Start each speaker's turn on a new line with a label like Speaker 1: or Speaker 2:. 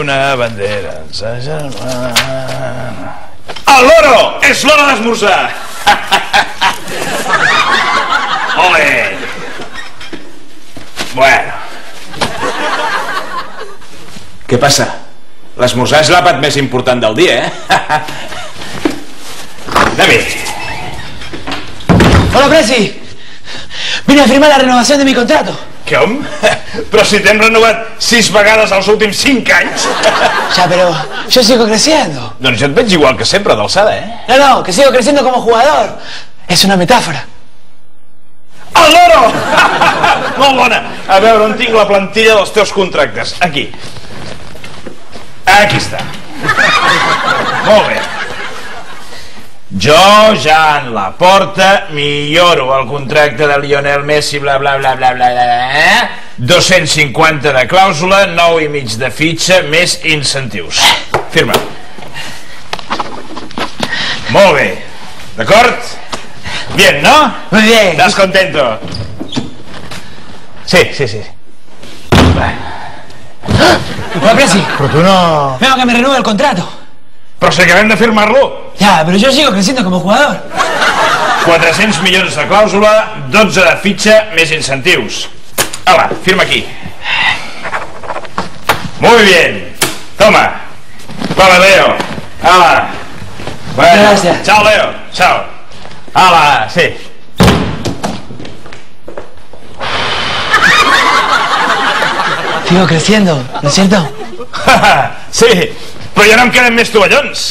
Speaker 1: una bandera ens agermana.
Speaker 2: El loro! És l'hora d'esmorzar! Ole! Bueno. Què passa? L'esmorzar és l'àpat més important del dia, eh? David.
Speaker 3: Hola, Presi. Vine a firmar la renovación de mi contrato.
Speaker 1: Com? Però si t'hem renovat 6 vegades els últims 5 anys.
Speaker 3: Ya, pero yo sigo creciendo.
Speaker 1: Doncs jo et veig igual que sempre, d'alçada, eh?
Speaker 3: No, que sigo creciendo como jugador. Es una metáfora.
Speaker 1: El loro! Molt bona. A veure, on tinc la plantilla dels teus contractes? Aquí. Aquí està. Molt bé. Jo, Jan Laporta, milloro el contracte de Lionel Messi, bla, bla, bla, bla, bla, bla, 250 de clàusula, 9,5 de fitxa, més incentius. Firma. Molt bé. D'acord? Bien, ¿no?
Speaker 3: Muy bien.
Speaker 1: ¿Estás contento? Sí.
Speaker 3: Hola, Presi.
Speaker 1: Però tu no...
Speaker 3: Vengo que me renueve el contrato.
Speaker 1: Però si acabem de firmar-lo.
Speaker 3: Ya, pero yo sigo creciendo como jugador.
Speaker 1: 400 milions de clàusula, 12 de fitxa, més incentius. Hala, firma aquí. Muy bien. Toma. Vale, Leo. Hala. Bueno.
Speaker 3: Gracias.
Speaker 1: Chao, Leo. Chao. Hala, sí.
Speaker 3: Sigo creciendo, ¿no es cierto?
Speaker 1: Sí, però ja no em queden més tovallons.